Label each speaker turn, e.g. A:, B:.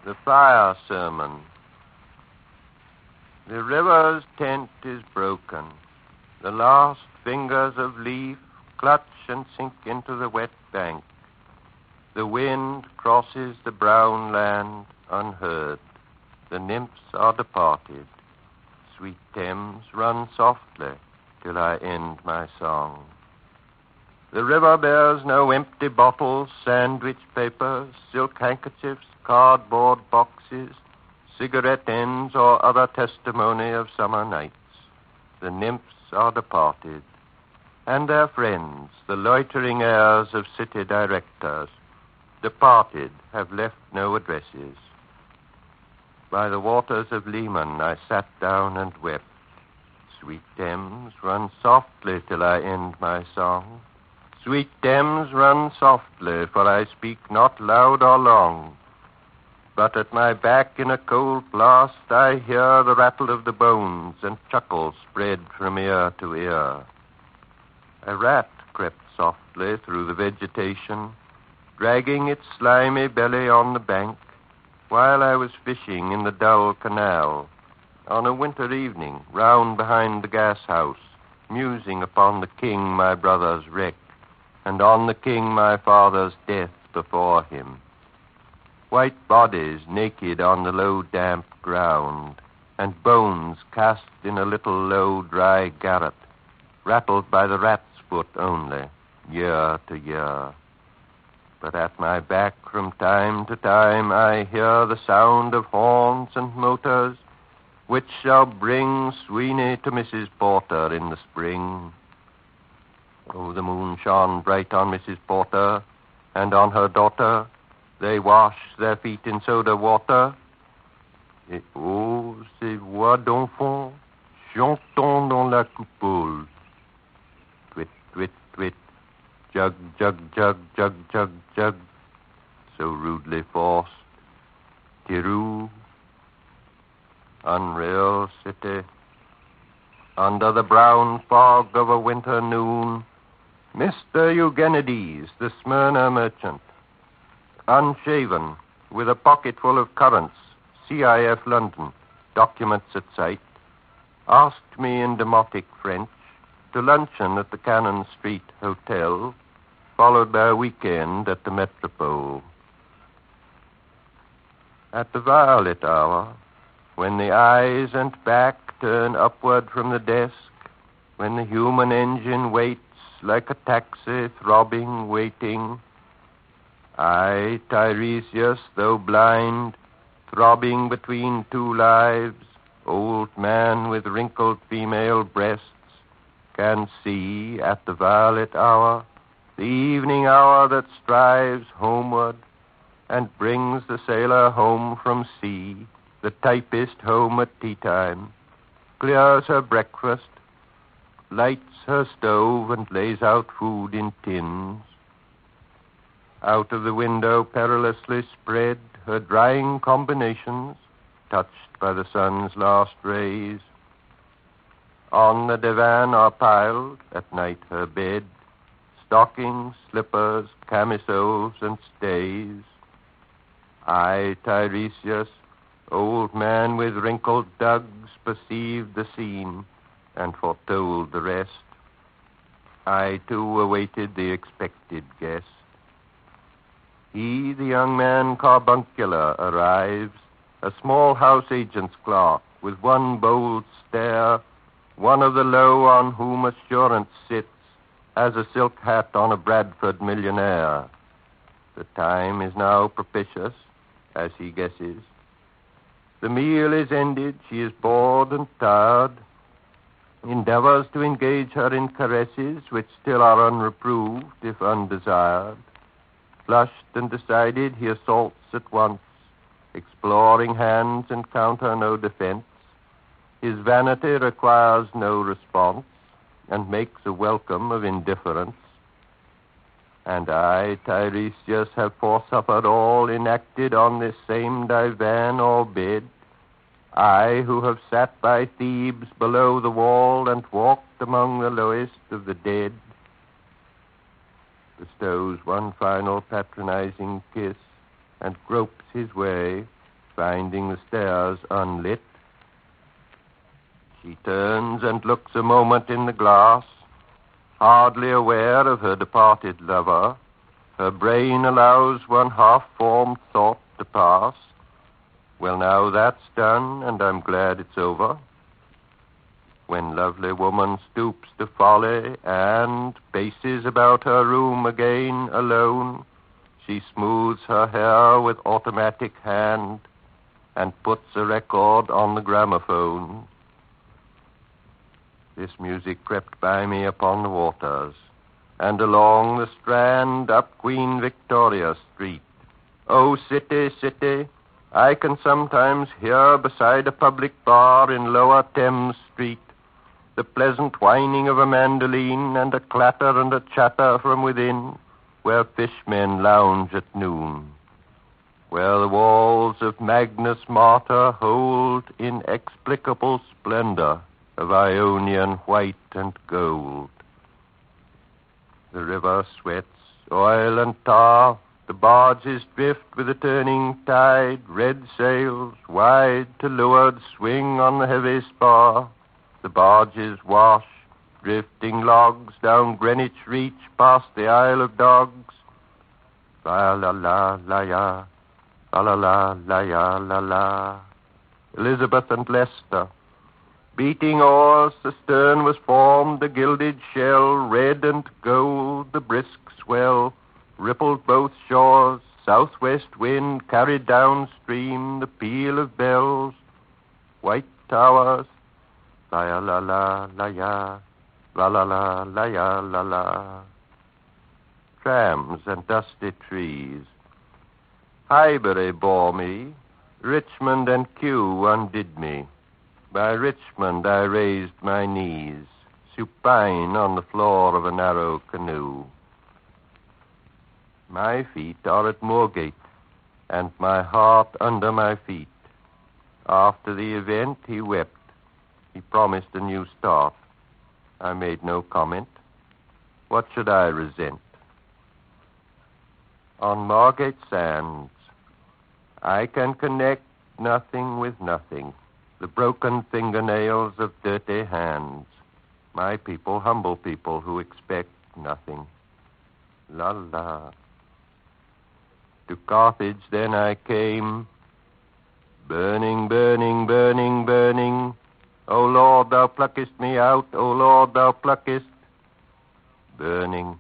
A: The Fire Sermon. The river's tent is broken. The last fingers of leaf clutch and sink into the wet bank. The wind crosses the brown land unheard. The nymphs are departed. Sweet Thames, run softly till I end my song. The river bears no empty bottles, sandwich papers, silk handkerchiefs, cardboard boxes, cigarette ends, or other testimony of summer nights. The nymphs are departed, and their friends, the loitering heirs of city directors, departed, have left no addresses. By the waters of Leman I sat down and wept. Sweet Thames, run softly till I end my song. Sweet Thames, run softly, for I speak not loud or long. But at my back in a cold blast I hear the rattle of the bones, and chuckles spread from ear to ear. A rat crept softly through the vegetation, dragging its slimy belly on the bank, while I was fishing in the dull canal, on a winter evening, round behind the gas house, musing upon the king my brother's wreck, and on the king my father's death before him. White bodies naked on the low damp ground, and bones cast in a little low dry garret, rattled by the rat's foot only, year to year. But at my back from time to time I hear the sound of horns and motors, which shall bring Sweeney to Mrs. Porter in the spring. Oh, the moon shone bright on Mrs. Porter, and on her daughter. They wash their feet in soda water. Et oh, ces voix d'enfants chantant dans la coupole. Twit, twit, twit, jug, jug, jug, jug, jug, jug, so rudely forced. Tirou, unreal city. Under the brown fog of a winter noon, Mr. Eugenides, the Smyrna merchant, unshaven, with a pocket full of currants, CIF London, documents at sight, asked me in demotic French to luncheon at the Cannon Street Hotel, followed by a weekend at the Metropole. At the violet hour, when the eyes and back turn upward from the desk, when the human engine waits like a taxi throbbing, waiting, I, Tiresias, though blind, throbbing between two lives, old man with wrinkled female breasts, can see at the violet hour, the evening hour that strives homeward and brings the sailor home from sea, the typist home at tea time, clears her breakfast, lights her stove and lays out food in tins. Out of the window perilously spread her drying combinations, touched by the sun's last rays. On the divan are piled, at night her bed, stockings, slippers, camisoles, and stays. I, Tiresias, old man with wrinkled dugs, perceived the scene and foretold the rest. I, too, awaited the expected guest. He, the young man carbuncular, arrives, a small house agent's clerk, with one bold stare, one of the low on whom assurance sits, as a silk hat on a Bradford millionaire. The time is now propitious, as he guesses. The meal is ended, she is bored and tired, endeavors to engage her in caresses which still are unreproved, if undesired. Flushed and decided, he assaults at once. Exploring hands encounter no defense. His vanity requires no response, and makes a welcome of indifference. And I, Tiresias, have forsuffered all enacted on this same divan or bed. I, who have sat by Thebes below the wall and walked among the lowest of the dead, bestows one final patronizing kiss and gropes his way, finding the stairs unlit. She turns and looks a moment in the glass, hardly aware of her departed lover. Her brain allows one half-formed thought to pass. Well, now that's done, and I'm glad it's over. When lovely woman stoops to folly and paces about her room again alone, she smooths her hair with automatic hand and puts a record on the gramophone. This music crept by me upon the waters, and along the Strand up Queen Victoria Street. Oh, city, city, I can sometimes hear beside a public bar in Lower Thames Street the pleasant whining of a mandolin and a clatter and a chatter from within, where fishmen lounge at noon, where the walls of Magnus Martyr hold inexplicable splendor of Ionian white and gold. The river sweats oil and tar, the barges drift with the turning tide, red sails, wide to leeward, swing on the heavy spar. The barges wash, drifting logs, down Greenwich Reach, past the Isle of Dogs. La-la-la-la-ya, la-la-la-la-ya-la-la. Elizabeth and Leicester. Beating oars, the stern was formed, the gilded shell, red and gold, the brisk swell, rippled both shores, southwest wind carried downstream the peal of bells, white towers, la-la-la-la-ya, la-la-la-la-ya-la-la. Trams and dusty trees. Highbury bore me, Richmond and Kew undid me. By Richmond I raised my knees, supine on the floor of a narrow canoe. My feet are at Moorgate, and my heart under my feet. After the event, he wept. He promised a new start. I made no comment. What should I resent? On Margate sands, I can connect nothing with nothing. The broken fingernails of dirty hands. My people, humble people who expect nothing. La la. To Carthage then I came, burning, burning, burning, burning. O Lord, thou pluckest me out, O Lord, thou pluckest, burning.